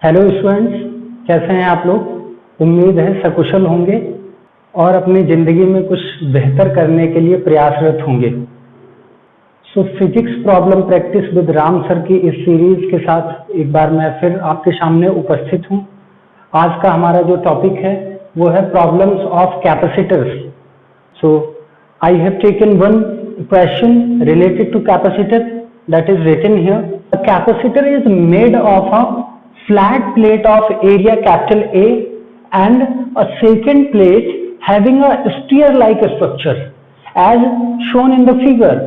Hello students, कैसे हैं आप लोग। उम्मीद है सकुशल होंगे और अपनी ज़िंदगी में कुछ बेहतर करने के लिए प्रयासरत होंगे। सो physics problem practice with Ram sir की इस सीरीज के साथ एक बार मैं फिर आपके सामने उपस्थित हूं। आज का हमारा जो टॉपिक है वो है problems of capacitors. So I have taken one question related to capacitor that is written here. A capacitor is made of a flat plate of area capital A and a second plate having a sphere-like structure as shown in the figure.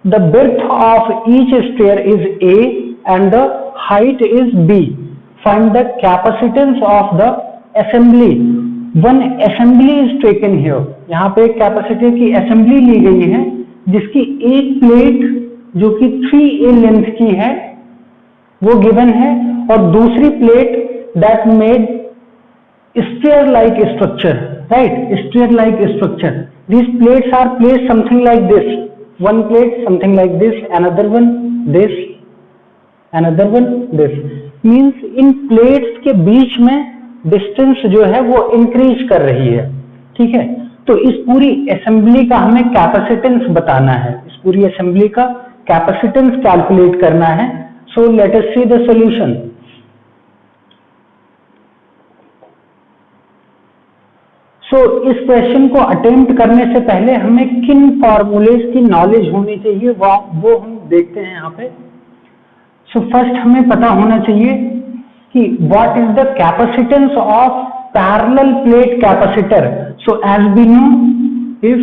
The width of each sphere is A and the height is B. Find the capacitance of the assembly. One assembly is taken here. यहाँ पे capacitor की assembly ली गई है जिसकी एक plate जो कि 3A length की है वो गिवन है और दूसरी plate that made sphere like structure, right, sphere like structure. These plates are placed something like this, one plate something like this, another one this, another one this. Means इन plates के बीच में distance जो है वो increase कर रही है, ठीक है। तो इस पूरी असेंबली का हमें कैपेसिटेंस बताना है, इस पूरी असेंबली का कैपेसिटेंस कैलकुलेट करना है। So let us see the solution. So इस क्वेश्चन को अटेम्प्ट करने से पहले हमें किन फॉर्मूलेज की नॉलेज होनी चाहिए वो हम देखते हैं यहाँ पे। सो फर्स्ट हमें पता होना चाहिए कि what is the capacitance of parallel plate capacitor. So as we know, if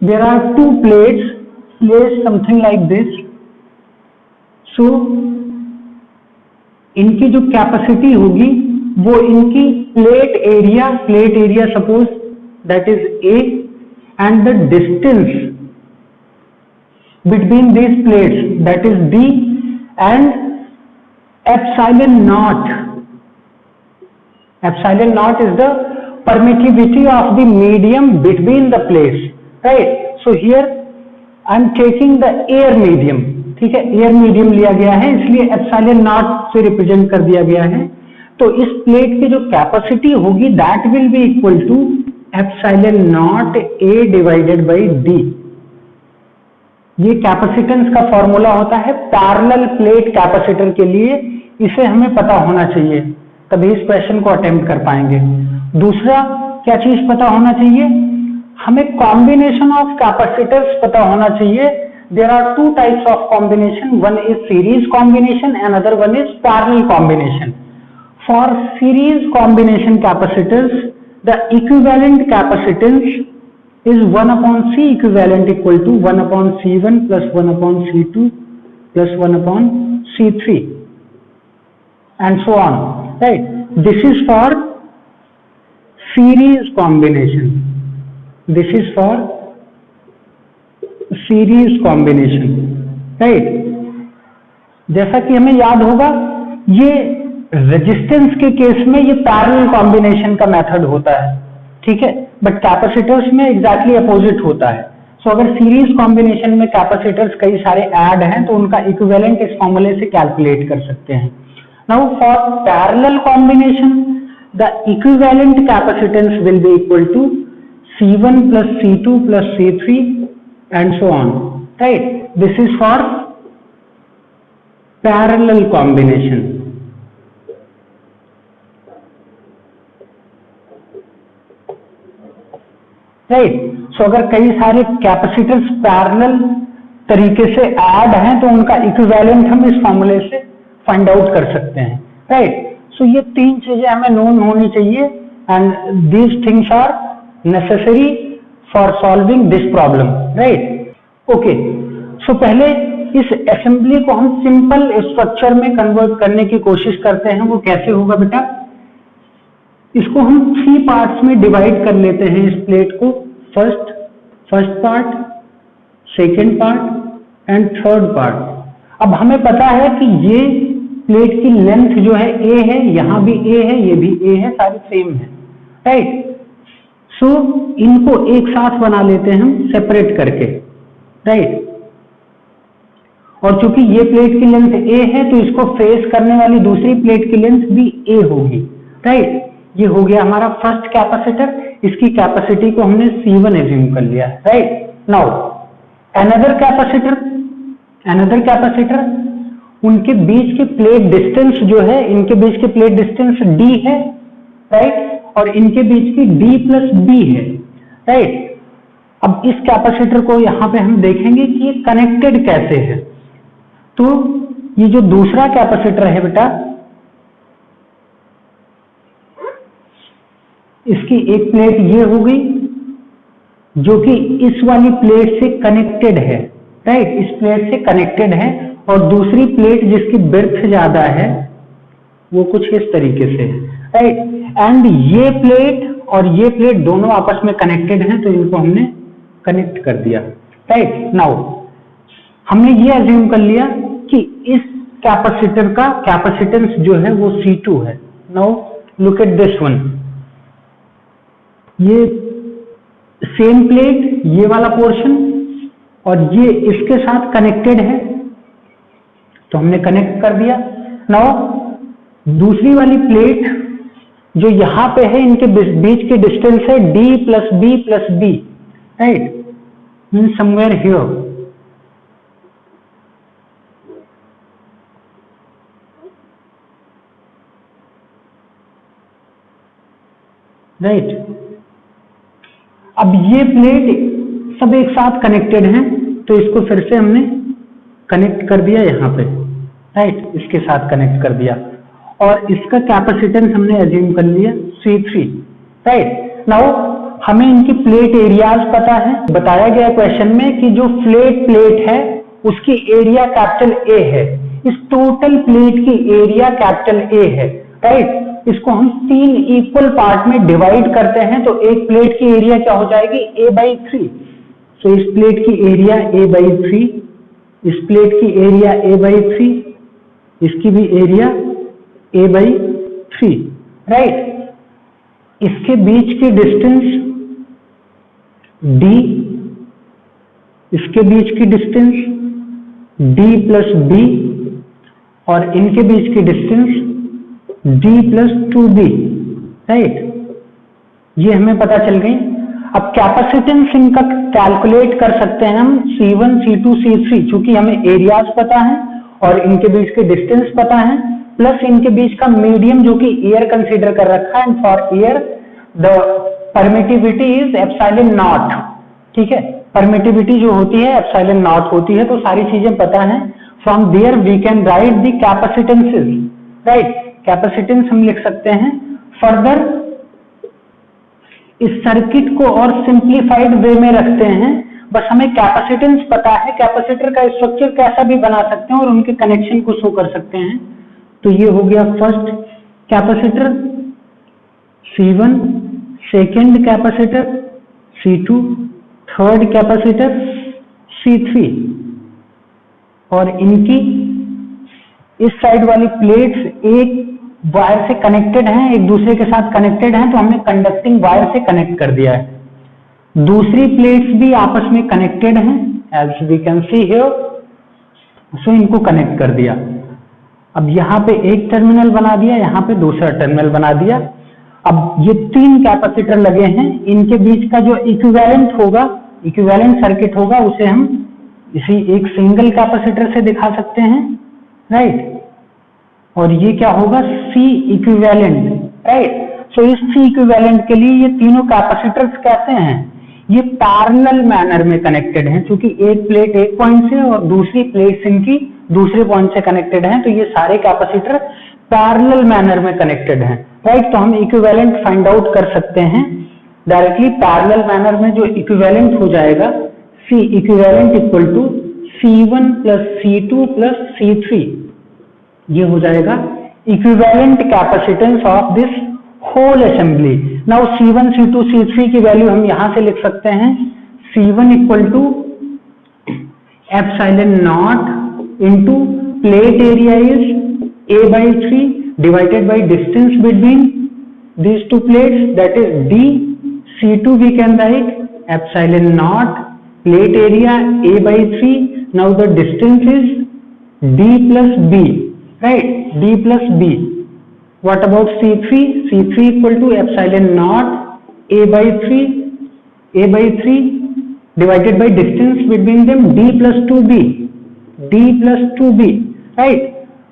there are two plates placed something like this, so इनकी जो कैपेसिटी होगी वो इनकी plate area suppose that is A and the distance between these plates that is D and epsilon not is the permittivity of the medium between the plates, right? So here I am taking the air medium, ठीक है, air medium लिया गया है इसलिए epsilon not से represent कर दिया गया है। तो इस प्लेट की जो कैपेसिटी होगी that will be equal to epsilon naught A divided by D. ये कैपेसिटेंस का फॉर्मूला होता है पैरेलल प्लेट कैपेसिटर के लिए, इसे हमें पता होना चाहिए तभी इस क्वेश्चन को अटेम्प्ट कर पाएंगे। दूसरा क्या चीज पता होना चाहिए, हमें कॉम्बिनेशन ऑफ कैपेसिटर्स पता होना चाहिए। There are two types of combination, one is series combination and other one is parallel combination. For series combination capacitors the equivalent capacitance is 1/C equivalent equal to 1/C1 plus 1/C2 plus 1/C3 and so on, right. This is for series combination, this is for series combination, right? जैसा कि हमें याद होगा ये resistance के case में ये parallel combination का मेथड होता है, ठीक है, बट कैपेसिटर्स में एग्जैक्टली अपोजिट होता है। सो अगर सीरीज कॉम्बिनेशन में कैपेसिटर्स कई सारे ऐड हैं तो उनका इक्विवेलेंट इस फॉर्मूले से कैलकुलेट कर सकते हैं। Now for parallel combination the equivalent capacitance will be equal to C1 plus C2 plus C3 and so on, right? This is for parallel combination, right? So अगर कई सारे कैपेसिटर्स पैरेलल तरीके से ऐड हैं तो उनका इक्विवेलेंट हम इस फॉर्मूले से फाइंड आउट कर सकते हैं, राइट? सो ये तीन चीजें हमें नोन होनी चाहिए and these things are necessary for solving this problem, right? Okay, so पहले इस असेंबली को हम सिंपल स्ट्रक्चर में कन्वर्ट करने की कोशिश करते हैं। वो कैसे होगा बेटा, इसको हम 3 पार्ट्स में डिवाइड कर लेते हैं इस प्लेट को। First part, second part and third part. अब हमें पता है कि ये प्लेट की लेंथ जो है A है, यहां भी A है, ये भी A है, सारे सेम है, राइट? सो इनको एक साथ बना लेते हैं हम सेपरेट करके, राइट? और चूंकि ये प्लेट की लेंथ a है तो इसको फेस करने वाली दूसरी प्लेट की लेंथ भी a होगी, राइट। ये हो गया हमारा फर्स्ट कैपेसिटर, इसकी कैपेसिटी को हमने C1 एज्यूम कर लिया, राइट। नाउ अनदर कैपेसिटर, उनके बीच की प्लेट डिस्टेंस जो है, इनके बीच की प्लेट डिस्टेंस d है, राइट, और इनके बीच की d प्लस b है, राइट। अब इस कैपेसिटर को यहां पे हम देखेंगे कि ये कनेक्टेड कैसे है। तो ये जो दूसरा कैपेसिटर है बेटा, इसकी एक प्लेट ये हो गई जो कि इस वाली प्लेट से कनेक्टेड है, राइट, इस प्लेट से कनेक्टेड है, और दूसरी प्लेट जिसकी बिर्थ ज्यादा है वो कुछ इस तरीके से है, राइट। एंड ये प्लेट और ये प्लेट दोनों आपस में कनेक्टेड हैं, तो इनको हमने कनेक्ट कर दिया, राइट। नाउ हमने ये अज्यूम कर लिया कि इस कैपेसिटर का कैपेसिटेंस जो है वो C2 है। Now look at this one, ये सेम प्लेट, ये वाला पोर्शन, और ये इसके साथ कनेक्टेड है, तो हमने कनेक्ट कर दिया। नाउ दूसरी वाली प्लेट जो यहां पे है, इनके बीच की डिस्टेंस है d plus b plus b, right, mean somewhere here, right. अब ये प्लेट सब एक साथ कनेक्टेड हैं, तो इसको फिर से हमने कनेक्ट कर दिया यहां पे, राइट, इसके साथ कनेक्ट कर दिया, और इसका कैपेसिटेंस हमने अज्यूम कर लिया C3, राइट। नाउ हमें इनकी प्लेट एरियाज पता है, बताया गया क्वेश्चन में कि जो फ्लैट प्लेट है उसकी एरिया कैपिटल A है, इस टोटल प्लेट की एरिया कैपिटल A है, राइट। इसको हम 3 इक्वल पार्ट में डिवाइड करते हैं, तो एक प्लेट की एरिया क्या हो जाएगी, A/3। तो इस प्लेट की एरिया A/3, इस प्लेट की एरिया A/3, इसकी भी एरिया A/3, राइट। इसके बीच की डिस्टेंस D, इसके बीच की डिस्टेंस D प्लस B, और इनके बीच की distance D plus 2B, right. ये हमें पता चल गई। अब कैपेसिटेंस इनका कैलकुलेट कर सकते हैं हम C1, C2, C3, चूंकि हमें एरियाज पता है और इनके बीच के डिस्टेंस पता है, प्लस इनके बीच का मीडियम जो कि एयर कंसीडर कर रखा है, and for air the permittivity is epsilon not, ठीक है। परमिटिविटी जो होती है एप्सिलॉन नॉट होती है, तो सारी चीजें पता है। From there we can write the capacitances, right. Capacitance हम लिख सकते हैं। फर्दर इस सर्किट को और सिंप्लीफाइड वे में रखते हैं, बस हमें कैपेसिटेंस पता है, कैपेसिटर का स्ट्रक्चर कैसा भी बना सकते हैं और उनके कनेक्शन को शो कर सकते हैं। तो ये हो गया first capacitor C1, second capacitor C2, third capacitor C3, और इनकी इस साइड वाली प्लेट्स एक वायर से कनेक्टेड हैं, एक दूसरे के साथ कनेक्टेड हैं, तो हमने कंडक्टिंग वायर से कनेक्ट कर दिया है। दूसरी प्लेट्स भी आपस में कनेक्टेड हैं, as we can see here, so इनको कनेक्ट कर दिया। अब यहाँ पे एक टर्मिनल बना दिया, यहाँ पे दूसरा टर्मिनल बना दिया। अब ये 3 कैपेसिटर लगे हैं, इनके बीच का जो इक्विवेलेंट होगा, इक्विवेलेंट सर्किट होगा, उसे हम इसी एक सिंगल कैपेसिटर से दिखा सकते हैं, राइट। और ये क्या होगा, C इक्विवेलेंट, राइट। सो इस C इक्विवेलेंट के लिए ये तीनों कैपेसिटर्स कैसे हैं, ये पैरेलल मैनर में कनेक्टेड हैं, क्योंकि एक प्लेट एक पॉइंट से और दूसरी प्लेट इनकी दूसरे पॉइंट से कनेक्टेड हैं, तो ये सारे कैपेसिटर पैरेलल मैनर में कनेक्टेड हैं, राइट। तो हम इक्विवेलेंट फाइंड आउट कर सकते हैं डायरेक्टली। पैरेलल मैनर में जो इक्विवेलेंट हो जाएगा, C equivalent equal to C1 plus C2 plus C3, ये हो जाएगा equivalent capacitance of this whole assembly. Now C1, C2, C3 की वैल्यू हम यहां से लिख सकते हैं, C1 equal to epsilon naught into plate area is A/3 divided by distance between these two plates, that is D। C2 we can write epsilon naught plate area A/3. Now the distance is D plus B, right? D plus B. What about C3? C3 equal to epsilon naught A by 3 divided by distance between them D plus 2B, right?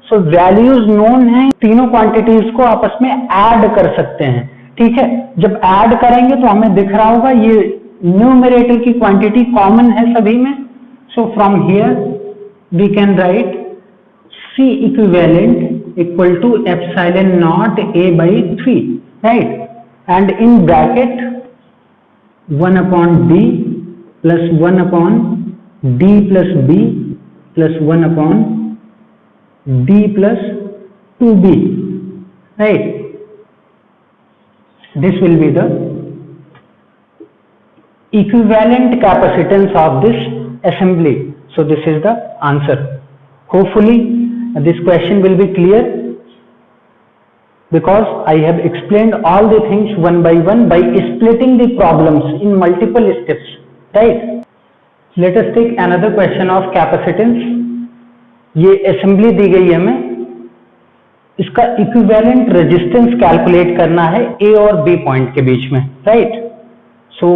So values known है, तीनों quantities को आपस में add कर सकते हैं, ठीक है? जब ऐड करेंगे तो हमें दिख रहा होगा ये न्यूमरेटर की क्वांटिटी कॉमन है सभी में. So from here we can write C equivalent equal to epsilon naught A by 3, right? And in bracket 1 upon D plus 1 upon D plus B plus 1 upon D plus 2B, right? This will be the equivalent capacitance of this assembly. So this is the answer. Hopefully this question will be clear, because I have explained all the things one by one by splitting the problems in multiple steps, right? Let us take another question of capacitance. ये assembly दी गई है हमें, इसका equivalent resistance calculate करना है A और B point के बीच में, right? So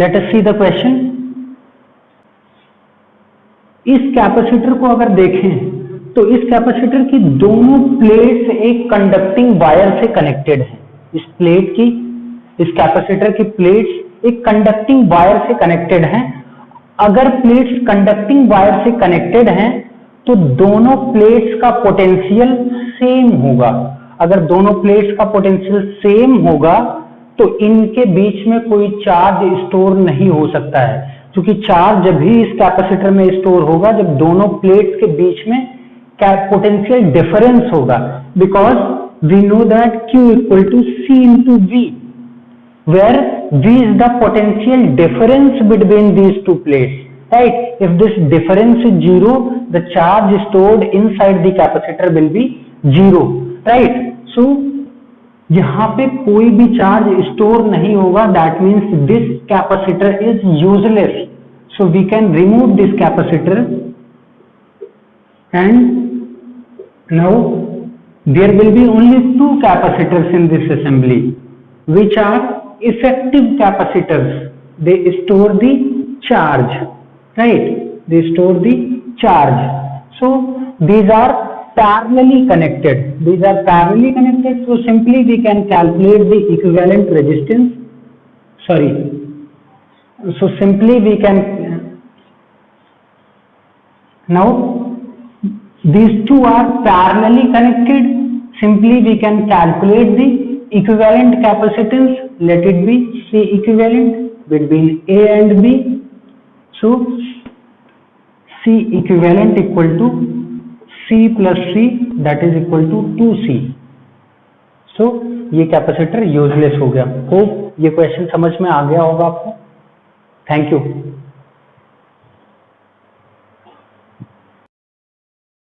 let us see the question. इस कैपेसिटर को अगर देखें तो इस कैपेसिटर की दोनों प्लेट्स एक कंडक्टिंग वायर से कनेक्टेड है. इस कैपेसिटर की प्लेट्स एक कंडक्टिंग वायर से कनेक्टेड हैं. अगर प्लेट्स कंडक्टिंग वायर से कनेक्टेड हैं तो दोनों प्लेट्स का पोटेंशियल सेम होगा. अगर दोनों प्लेट्स का पोटेंशियल सेम होगा तो इनके बीच में कोई चार्ज स्टोर नहीं हो सकता है, क्योंकि चार्ज जब भी इस कैपेसिटर में स्टोर होगा जब दोनों प्लेट्स के बीच में पोटेंशियल डिफरेंस होगा. Because we know that Q equal to C into V, where V is the potential difference between these two plates, right? If this difference is zero, the charge stored inside the capacitor will be zero, right? So यहाँ पे कोई भी charge store नहीं होगा. That means this capacitor is useless. So we can remove this capacitor and now there will be only two capacitors in this assembly, which are effective capacitors. They store the charge, right? They store the charge. So these are parallelly connected. So simply we can calculate the equivalent resistance. So simply we can now these two are parallelly connected. Simply we can calculate the equivalent capacitance. Let it be C equivalent between A and B. So C equivalent equal to C plus C, that is equal to 2C. So ये capacitor useless हो गया. Hope ये question समझ में आ गया होगा आपको. Thank you.